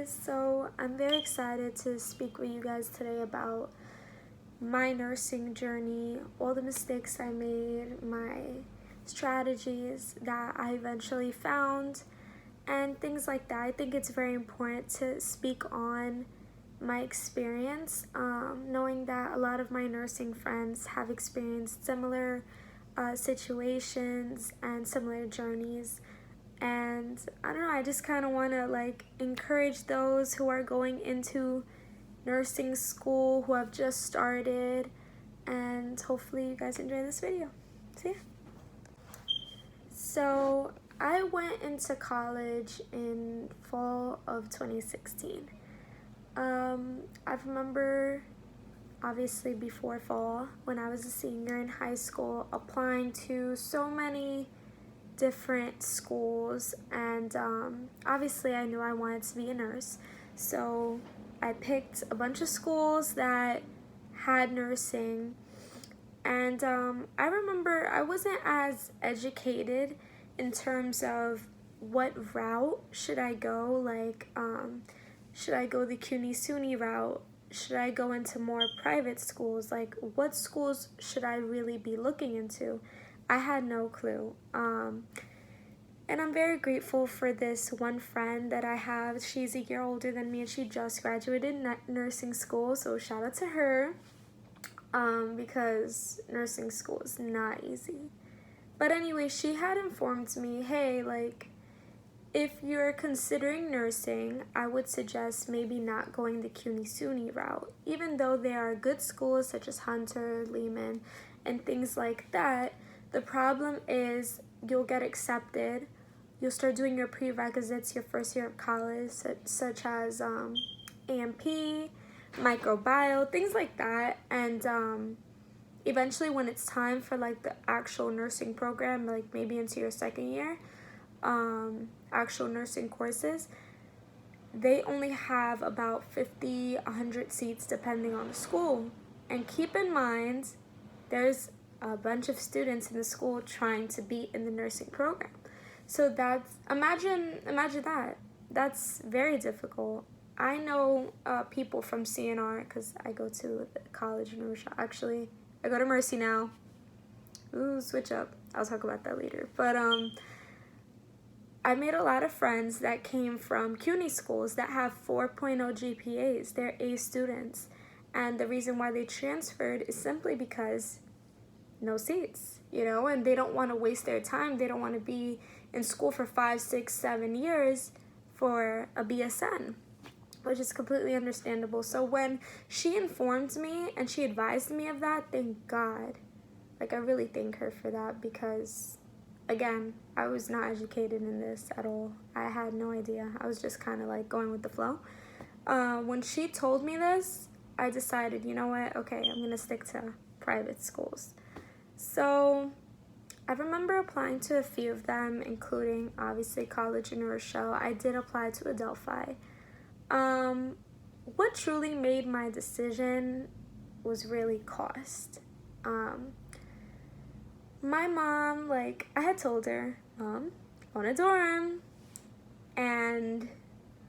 guys, so I'm very excited to speak with you guys today about my nursing journey, all the mistakes I made, my strategies that I eventually found, and things like that. I think it's very important to speak on my experience, knowing that a lot of my nursing friends have experienced similar situations and similar journeys. And I don't know, I just kind of want to encourage those who are going into nursing school, who have just started, and hopefully you guys enjoy this video. See ya. So I went into college in fall of 2016. I remember, obviously before fall, when I was a senior in high school, applying to so many different schools, and obviously I knew I wanted to be a nurse, so I picked a bunch of schools that had nursing. And I remember I wasn't as educated in terms of what route should I go, should I go the CUNY SUNY route? Should I go into more private schools? What schools should I really be looking into? I had no clue. And I'm very grateful for this one friend that I have. She's a year older than me and she just graduated nursing school, so shout out to her, because nursing school is not easy. But anyway, she had informed me, hey, if you're considering nursing, I would suggest maybe not going the CUNY SUNY route. Even though there are good schools such as Hunter, Lehman, and things like that, the problem is you'll get accepted. You'll start doing your prerequisites your first year of college, such as AMP, microbiome, things like that. And eventually when it's time for the actual nursing program, maybe into your second year, actual nursing courses, they only have about 50, 100 seats depending on the school. And keep in mind, there's a bunch of students in the school trying to be in the nursing program. So imagine that. That's very difficult. I know people from CNR, because I go to the college in Arusha. Actually, I go to Mercy now. Ooh, switch up. I'll talk about that later. But I made a lot of friends that came from CUNY schools that have 4.0 GPAs. They're A students. And the reason why they transferred is simply because no seats, and they don't want to waste their time. They don't want to be in school for 5, 6, 7 years for a BSN, which is completely understandable. So when she informed me and she advised me of that, thank God. I really thank her for that, because again, I was not educated in this at all. I had no idea. I was just kind of going with the flow. When she told me this, I decided, you know what, okay, I'm going to stick to private schools. So I remember applying to a few of them, including obviously College in Rochelle. I did apply to Adelphi. What truly made my decision was really cost. My mom, I had told her, Mom, I want a dorm, and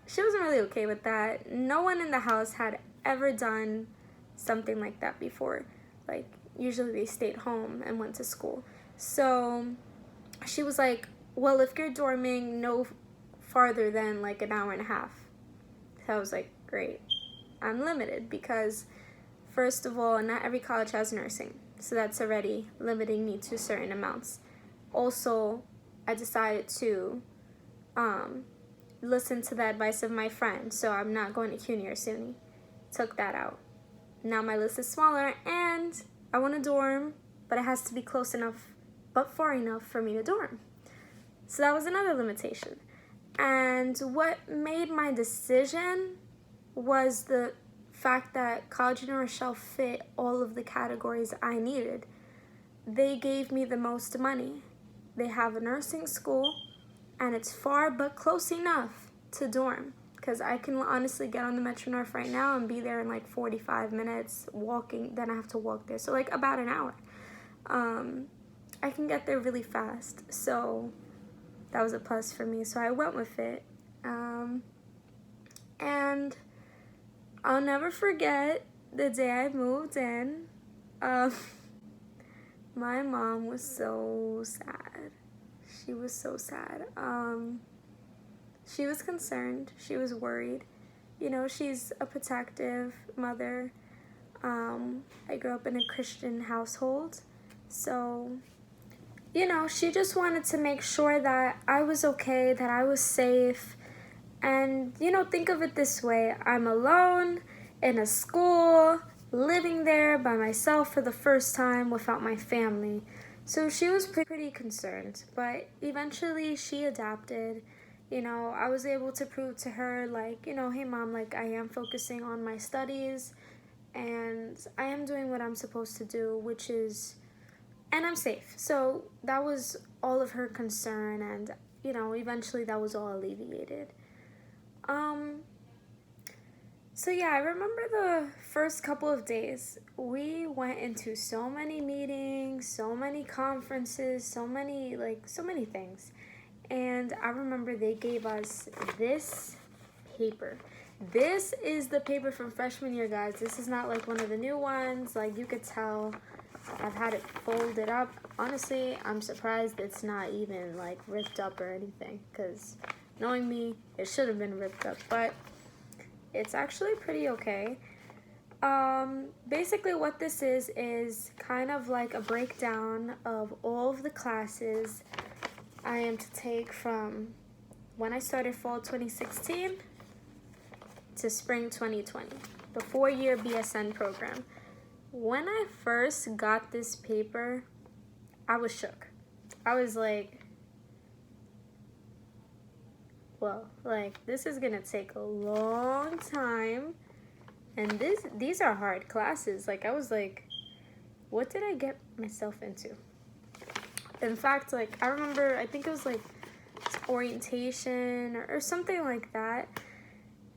she wasn't really okay with that. No one in the house had ever done something like that before. Usually they stayed home and went to school. So she was like, well, if you're dorming no farther than an hour and a half. So I was like, great. I'm limited because, first of all, not every college has nursing. So that's already limiting me to certain amounts. Also, I decided to listen to the advice of my friend. So I'm not going to CUNY or SUNY. Took that out. Now my list is smaller, and I want a dorm, but it has to be close enough but far enough for me to dorm. So that was another limitation. And what made my decision was the fact that College in Rochelle fit all of the categories I needed. They gave me the most money. They have a nursing school, and it's far but close enough to dorm, because I can honestly get on the Metro North right now and be there in 45 minutes walking. Then I have to walk there, so about an hour. I can get there really fast, so that was a plus for me. So I went with it. And I'll never forget the day I moved in. Um, my mom was so sad. She was so sad. She was concerned. She was worried. You know, she's a protective mother. I grew up in a Christian household. So, you know, she just wanted to make sure that I was okay, that I was safe. And, you know, think of it this way. I'm alone in a school, living there by myself for the first time without my family. So she was pretty concerned, but eventually she adapted. You know, I was able to prove to her, like, you know, hey mom, like, I am focusing on my studies and I am doing what I'm supposed to do, which is, and I'm safe. So that was all of her concern, and, you know, eventually that was all alleviated. Um, so yeah, I remember the first couple of days. We went into so many meetings, so many conferences, so many things. And I remember they gave us this paper. This is the paper from freshman year, guys. This is not like one of the new ones. Like, you could tell I've had it folded up. Honestly, I'm surprised it's not even like ripped up or anything, because knowing me, it should have been ripped up, but it's actually pretty okay. Basically what this is kind of like a breakdown of all of the classes I am to take from when I started fall 2016 to spring 2020, the 4-year BSN program. When I first got this paper, I was shook. I was like, well, like, this is gonna take a long time, and these are hard classes. Like, I was like, what did I get myself into? In fact, like, I remember, I think it was like orientation or something like that,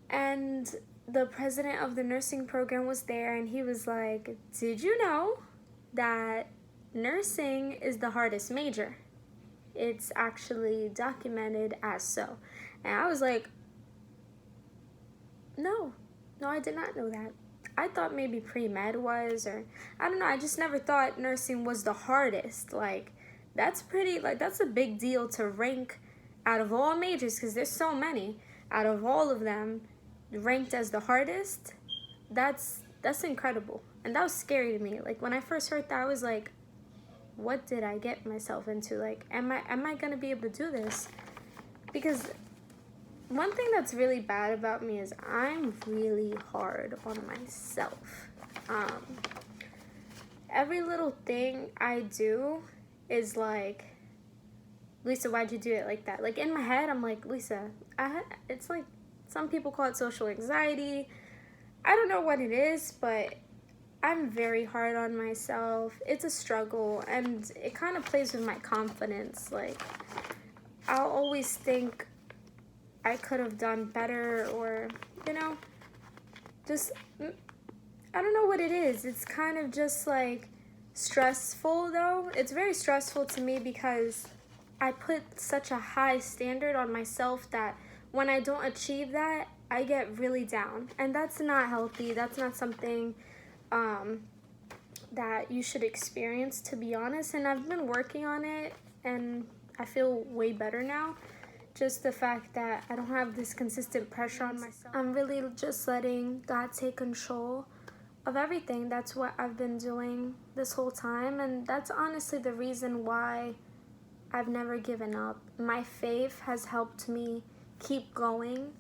and the president of the nursing program was there, and he was like, did you know that nursing is the hardest major? It's actually documented as so. And I was like, no, I did not know that. I thought maybe pre-med was, or I don't know, I just never thought nursing was the hardest. Like, that's a big deal to rank out of all majors, because there's so many. Out of all of them, ranked as the hardest, that's incredible. And that was scary to me. Like, when I first heard that, I was like, what did I get myself into? Like, am I gonna be able to do this? Because one thing that's really bad about me is I'm really hard on myself. Every little thing I do is like, Lisa, why'd you do it like that? Like, in my head, I'm like, Lisa, it's like, some people call it social anxiety. I don't know what it is, but I'm very hard on myself. It's a struggle, and it kind of plays with my confidence. Like, I'll always think I could have done better, or, you know, just, I don't know what it is. It's kind of just like stressful, though. It's very stressful to me because I put such a high standard on myself that when I don't achieve that, I get really down. And that's not healthy. That's not something that you should experience, to be honest. And I've been working on it, and I feel way better now. Just the fact that I don't have this consistent pressure on myself. I'm really just letting God take control of everything. That's what I've been doing this whole time, and that's honestly the reason why I've never given up. My faith has helped me keep going,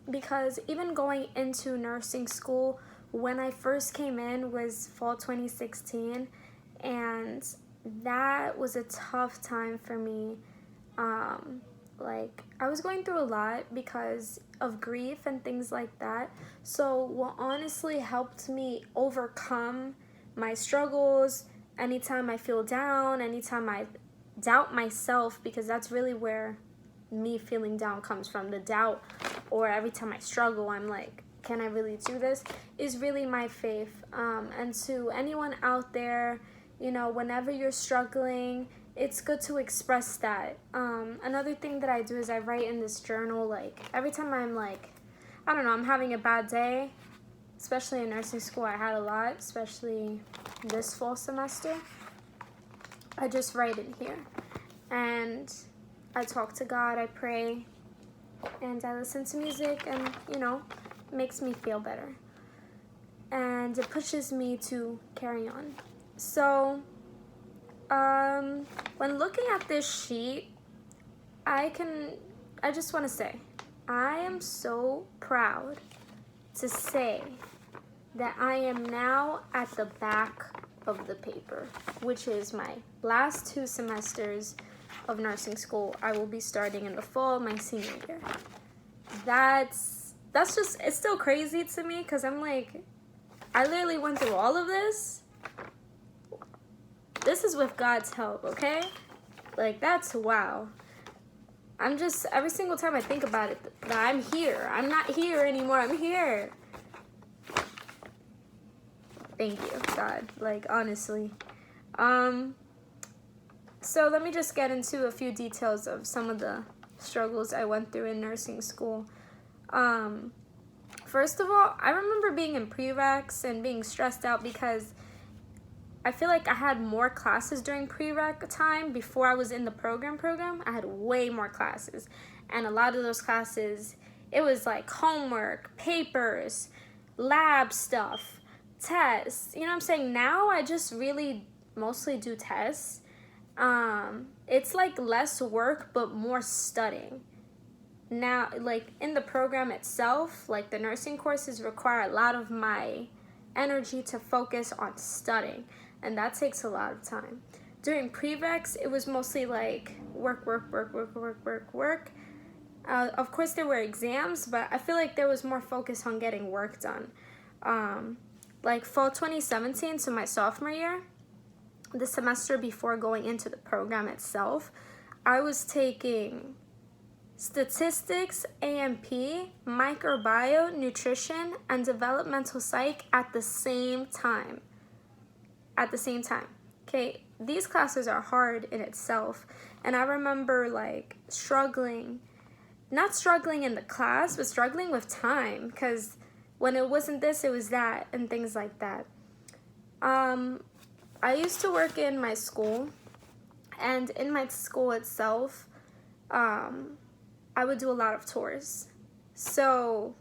because even going into nursing school, when I first came in was fall 2016, and that was a tough time for me. Like, I was going through a lot because of grief and things like that. So what honestly helped me overcome my struggles, anytime I feel down, anytime I doubt myself, because that's really where me feeling down comes from, the doubt, or every time I struggle, I'm like, can I really do this, is really my faith. And to anyone out there, you know, whenever you're struggling, it's good to express that. Another thing that I do is I write in this journal, like, every time I'm like, I don't know, I'm having a bad day, especially in nursing school. I had a lot, especially this fall semester. I just write it here. And I talk to God, I pray, and I listen to music, and, you know, it makes me feel better. And it pushes me to carry on. So, when looking at this sheet, I just want to say, I am so proud to say that I am now at the back of the paper, which is my last 2 semesters of nursing school. I will be starting in the fall of my senior year. That's just, it's still crazy to me, because I'm like, I literally went through all of this. This is with God's help, okay? Like, that's wow. I'm just, every single time I think about it, that I'm here. I'm not here anymore. I'm here. Thank you, God. Like, honestly. So let me just get into a few details of some of the struggles I went through in nursing school. First of all, I remember being in prereqs and being stressed out because I feel like I had more classes during prereq time before I was in the program. I had way more classes. And a lot of those classes, it was like homework, papers, lab stuff, tests. You know what I'm saying? Now I just really mostly do tests. It's like less work, but more studying. Now, like in the program itself, like the nursing courses require a lot of my energy to focus on studying, and that takes a lot of time. During prereqs, it was mostly like work. Of course, there were exams, but I feel like there was more focus on getting work done. Like fall 2017, so my sophomore year, the semester before going into the program itself, I was taking statistics, A&P, microbiome, nutrition, and developmental psych at the same time. Okay, these classes are hard in itself, and I remember like not struggling in the class, but struggling with time, because when it wasn't this, it was that, and things like that. I used to work in my school, and in my school itself, I would do a lot of tours. So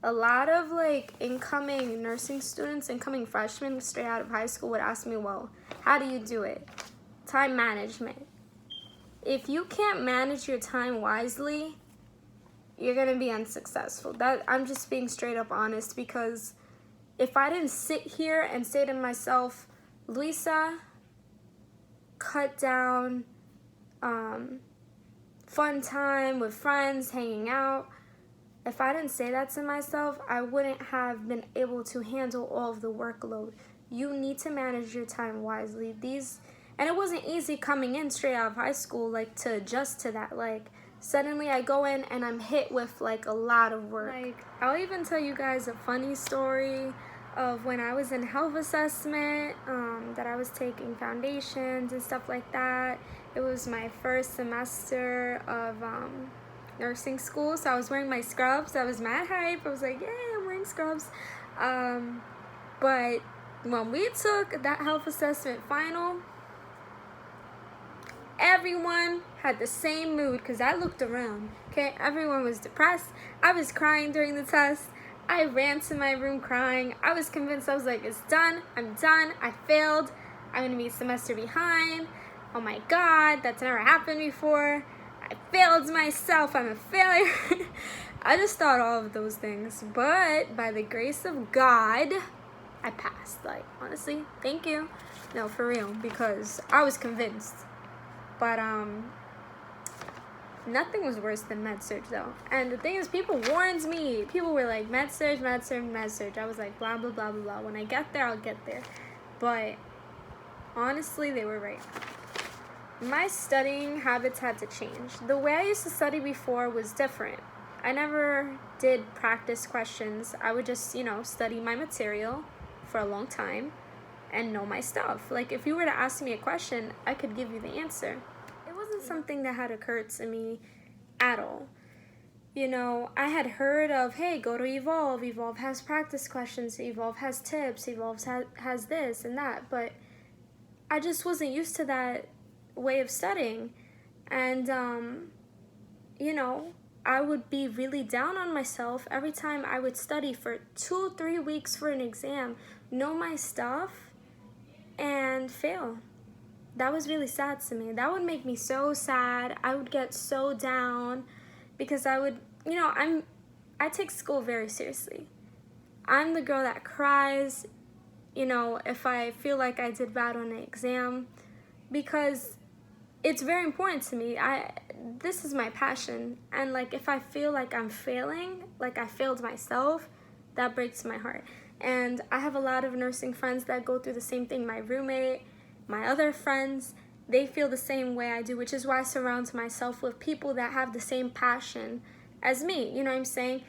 a lot of like incoming nursing students, incoming freshmen straight out of high school would ask me, well, how do you do it? Time management. If you can't manage your time wisely, you're going to be unsuccessful. That I'm just being straight up honest, because if I didn't sit here and say to myself, Luisa, cut down fun time with friends, hanging out. If I didn't say that to myself, I wouldn't have been able to handle all of the workload. You need to manage your time wisely. And it wasn't easy coming in straight out of high school, like, to adjust to that. Like, suddenly I go in and I'm hit with, like, a lot of work. Like, I'll even tell you guys a funny story of when I was in health assessment, that I was taking foundations and stuff like that. It was my first semester of nursing school, so I was wearing my scrubs. I was mad hype. I was like, yay, I'm wearing scrubs. But when we took that health assessment final, everyone had the same mood, because I looked around, okay? Everyone was depressed. I was crying during the test. I ran to my room crying. I was convinced. I was like, it's done. I'm done. I failed. I'm going to be a semester behind. Oh my God, that's never happened before. I failed myself. I'm a failure. I just thought all of those things. But by the grace of God, I passed. Like, honestly, thank you. No, for real, because I was convinced. But nothing was worse than med-surg though. And the thing is, people warned me. People were like, med-surg. I was like, blah, blah, blah, blah, blah. When I get there, I'll get there. But honestly, they were right. My studying habits had to change. The way I used to study before was different. I never did practice questions. I would just, study my material for a long time. and know my stuff. Like, if you were to ask me a question, I could give you the answer. It wasn't something that had occurred to me at all. You know, I had heard of, hey, go to Evolve. Evolve has practice questions. Evolve has tips. Evolve has this and that. But I just wasn't used to that way of studying. And, you know, I would be really down on myself every time I would study for 2-3 weeks for an exam, know my stuff, and fail. That was really sad to me. That would make me so sad. I would get so down because I would, you know, I take school very seriously. I'm the girl that cries, you know, if I feel like I did bad on an exam, because it's very important to me. This is my passion, and like if I feel like I'm failing, like I failed myself, that breaks my heart. And I have a lot of nursing friends that go through the same thing. My roommate, my other friends, they feel the same way I do, which is why I surround myself with people that have the same passion as me. You know what I'm saying?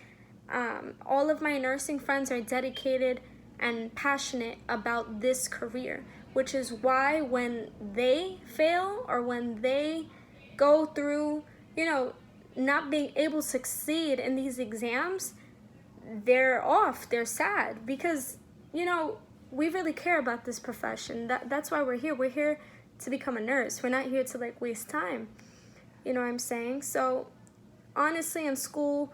All of my nursing friends are dedicated and passionate about this career, which is why when they fail or when they go through, you know, not being able to succeed in these exams, they're off, they're sad, because, you know, we really care about this profession. That's why we're here. We're here to become a nurse. We're not here to like waste time. You know what I'm saying? So honestly, in school,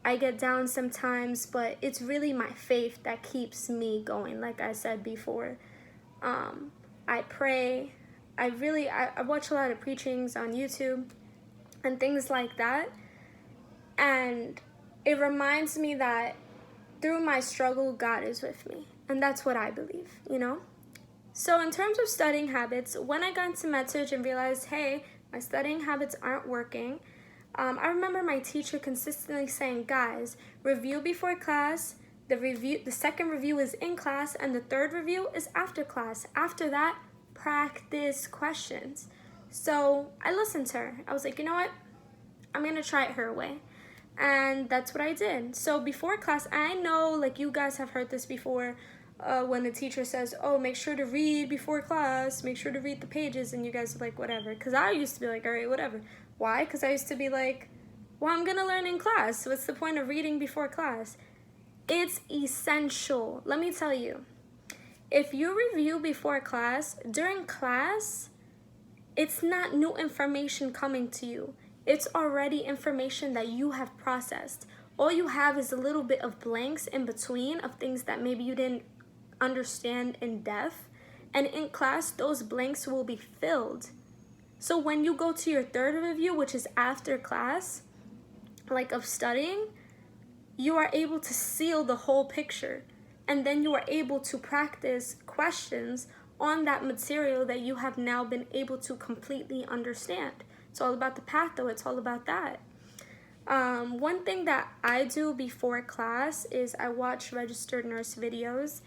I get down sometimes, but it's really my faith that keeps me going. Like I said before, I pray. I watch a lot of preachings on YouTube and things like that. And it reminds me that through my struggle, God is with me. And that's what I believe, you know? So in terms of studying habits, when I got into MedSurg and realized, hey, my studying habits aren't working, I remember my teacher consistently saying, guys, review before class, the second review is in class, and the third review is after class. After that, practice questions. So I listened to her. I was like, you know what? I'm going to try it her way. And that's what I did. So before class, I know like you guys have heard this before, when the teacher says, oh, make sure to read before class, make sure to read the pages, and you guys are like, whatever. Because I used to be like, all right, whatever. Why? Because I used to be like, well, I'm going to learn in class. What's the point of reading before class? It's essential. Let me tell you, if you review before class, during class, it's not new information coming to you. It's already information that you have processed. All you have is a little bit of blanks in between of things that maybe you didn't understand in depth. And in class, those blanks will be filled. So when you go to your third review, which is after class, like of studying, you are able to seal the whole picture. And then you are able to practice questions on that material that you have now been able to completely understand. It's all about the path, though. It's all about that. One thing that I do before class is I watch registered nurse videos.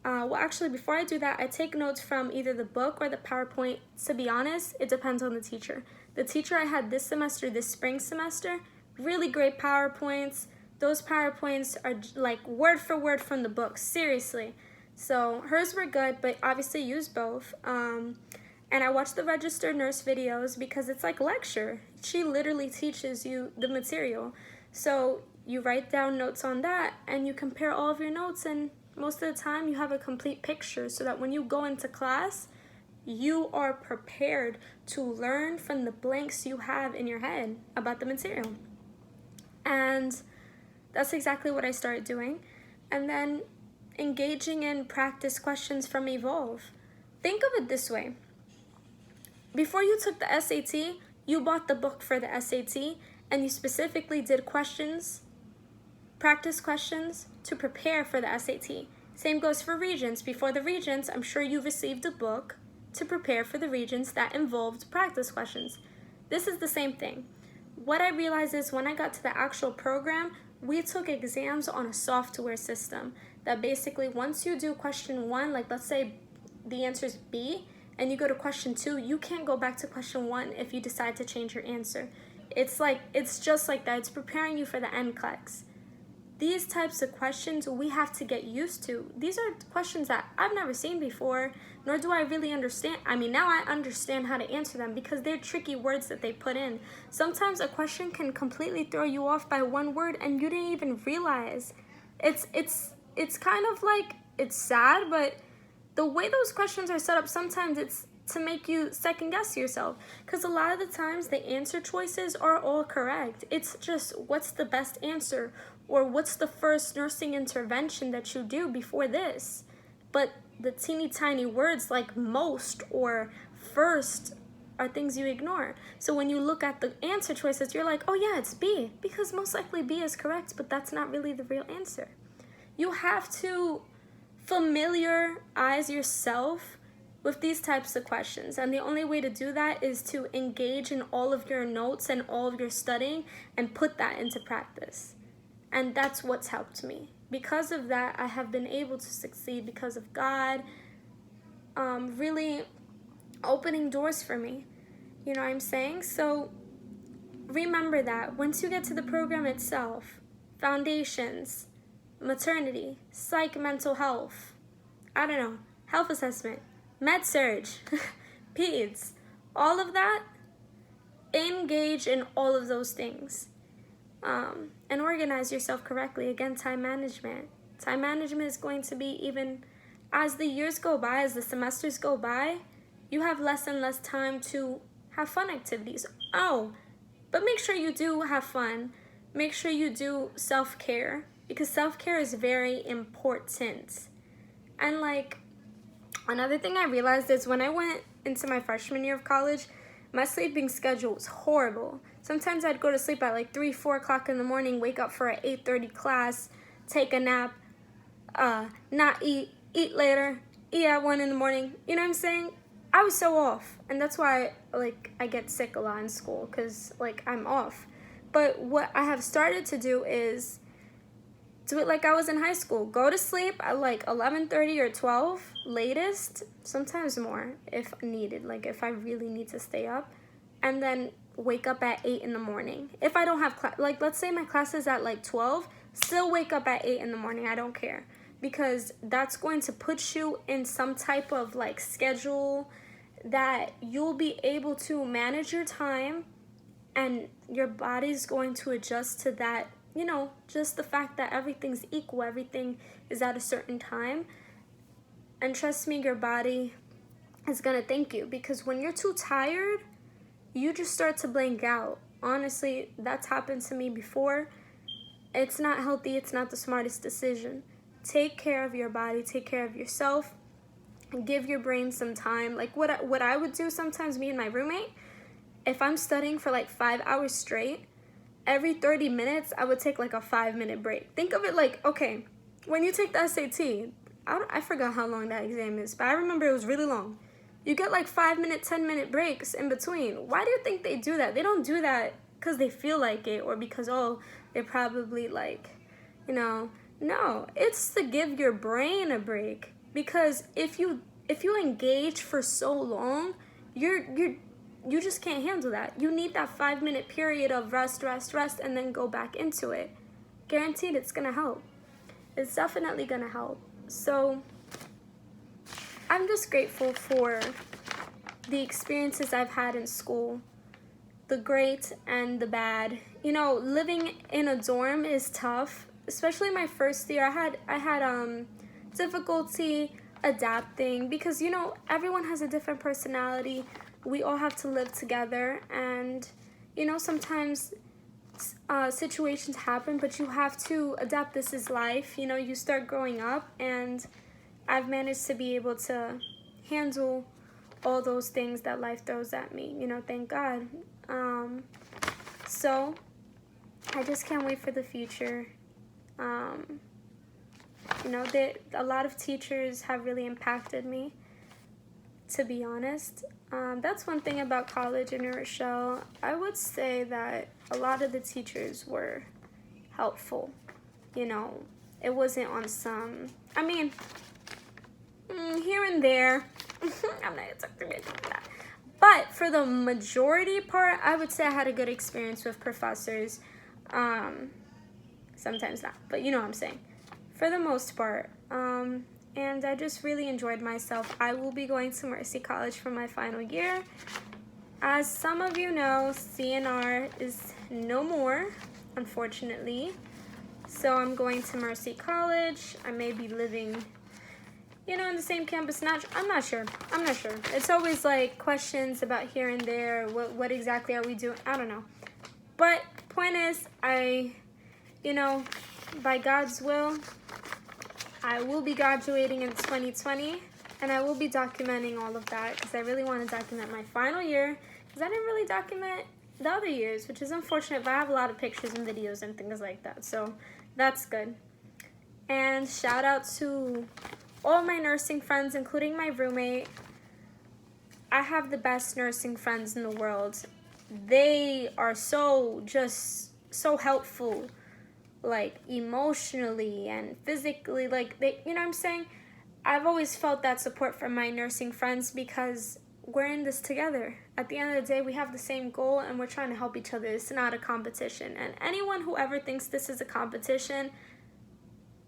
Well, actually, before I do that, I take notes from either the book or the PowerPoint. To be honest, it depends on the teacher. The teacher I had this semester, this spring semester, really great PowerPoints. Those PowerPoints are like word for word from the book, seriously. So hers were good, but obviously use both. And I watch the registered nurse videos because it's like lecture. She literally teaches you the material. So you write down notes on that and you compare all of your notes, and most of the time you have a complete picture so that when you go into class, you are prepared to learn from the blanks you have in your head about the material. And that's exactly what I started doing. And then engaging in practice questions from Evolve. Think of it this way. Before you took the SAT, you bought the book for the SAT and you specifically did questions, practice questions to prepare for the SAT. Same goes for Regents. Before the Regents, I'm sure you received a book to prepare for the Regents that involved practice questions. This is the same thing. What I realized is when I got to the actual program, we took exams on a software system that basically once you do question 1, like let's say the answer is B, and you go to question 2, you can't go back to question 1 if you decide to change your answer. It's just like that. It's preparing you for the NCLEX. these types of questions we have to get used to. These are questions that I've never seen before, nor do I really understand. I mean, now I understand how to answer them because they're tricky words that they put in. Sometimes a question can completely throw you off by one word and you didn't even realize. It's kind of like, it's sad, but the way those questions are set up, sometimes it's to make you second guess yourself, because a lot of the times the answer choices are all correct. It's just what's the best answer, or what's the first nursing intervention that you do before this. But the teeny tiny words like most or first are things you ignore. So when you look at the answer choices, you're like, oh yeah, it's B, because most likely B is correct, but that's not really the real answer. You have to familiarize yourself with these types of questions, and the only way to do that is to engage in all of your notes and all of your studying and put that into practice. And that's what's helped me. Because of that, I have been able to succeed because of God really opening doors for me. You know what I'm saying? So remember that once you get to the program itself, foundations, maternity, psych, mental health, I don't know, health assessment, med-surg, peds, all of that, engage in all of those things. And organize yourself correctly. Again, time management. Time management is going to be, even as the years go by, as the semesters go by, you have less and less time to have fun activities. Oh, but make sure you do have fun. Make sure you do self-care, because self-care is very important. And like, another thing I realized is when I went into my freshman year of college, my sleeping schedule was horrible. Sometimes I'd go to sleep at like 3, 4 o'clock in the morning, wake up for an 8:30 class, take a nap, not eat later, eat at 1 in the morning. You know what I'm saying? I was so off. And that's why like I get sick a lot in school, because like I'm off. But what I have started to do is do it like I was in high school. Go to sleep at like 11:30 or 12 latest, sometimes more if needed, like if I really need to stay up, and then wake up at 8 in the morning. If I don't have class, like let's say my class is at like 12, still wake up at 8 in the morning. I don't care, because that's going to put you in some type of like schedule that you'll be able to manage your time, and your body's going to adjust to that. You know, just the fact that everything's equal, everything is at a certain time. And trust me, your body is gonna thank you, because when you're too tired, you just start to blank out. Honestly, that's happened to me before. It's not healthy, it's not the smartest decision. Take care of your body, take care of yourself, and give your brain some time. Like what I would do sometimes, me and my roommate, if I'm studying for like 5 hours straight, every 30 minutes, I would take like a 5-minute break. Think of it like, okay, when you take the SAT, I forgot how long that exam is, but I remember it was really long. You get like 5-minute, 10-minute breaks in between. Why do you think they do that? They don't do that because they feel like it, or because, oh, they're probably like, you know, no. It's to give your brain a break, because if you engage for so long, you just can't handle that. You need that 5-minute period of rest, and then go back into it. Guaranteed it's gonna help. It's definitely gonna help. So I'm just grateful for the experiences I've had in school, the great and the bad. You know, living in a dorm is tough, especially my first year. I had difficulty adapting, because you know, everyone has a different personality. We all have to live together, and you know, sometimes situations happen, but you have to adapt. This is life. You know, you start growing up, and I've managed to be able to handle all those things that life throws at me, you know, thank God. So I just can't wait for the future. You know, a lot of teachers have really impacted me, to be honest. That's one thing about college in New Rochelle. I would say that a lot of the teachers were helpful. You know, it wasn't on some, I mean, here and there. I'm not exactly that. But for the majority part, I would say I had a good experience with professors. Some sometimes not, but you know what I'm saying. For the most part. And I just really enjoyed myself. I will be going to Mercy College for my final year. As some of you know, CNR is no more, unfortunately. So I'm going to Mercy College. I may be living, you know, in the same campus. I'm not sure. It's always like questions about here and there. What exactly are we doing? I don't know. But point is, you know, by God's will, I will be graduating in 2020, and I will be documenting all of that because I really want to document my final year because I didn't really document the other years, which is unfortunate, but I have a lot of pictures and videos and things like that, so that's good. And shout out to all my nursing friends, including my roommate. I have the best nursing friends in the world. They are so helpful, like emotionally and physically, like they, you know what I'm saying? I've always felt that support from my nursing friends because we're in this together. At the end of the day, we have the same goal and we're trying to help each other. It's not a competition. And anyone who ever thinks this is a competition,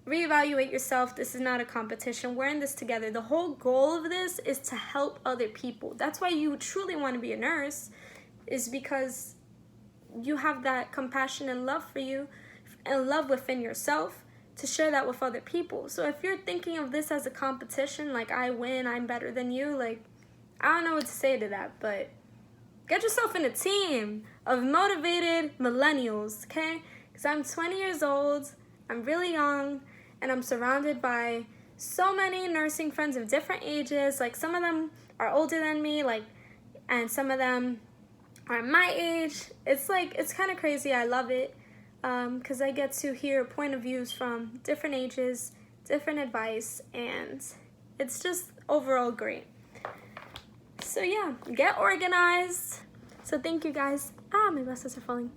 reevaluate yourself. This is not a competition. We're in this together. The whole goal of this is to help other people. That's why you truly want to be a nurse, is because you have that compassion and love for you and love within yourself to share that with other people. So if you're thinking of this as a competition, like I win, I'm better than you, like I don't know what to say to that, but get yourself in a team of motivated millennials, okay? Because I'm 20 years old, I'm really young, and I'm surrounded by so many nursing friends of different ages. Like some of them are older than me, like, and some of them are my age. It's like, it's kind of crazy. I love it. Because I get to hear point of views from different ages, different advice, and it's just overall great. So yeah, get organized. So thank you guys. My glasses are falling.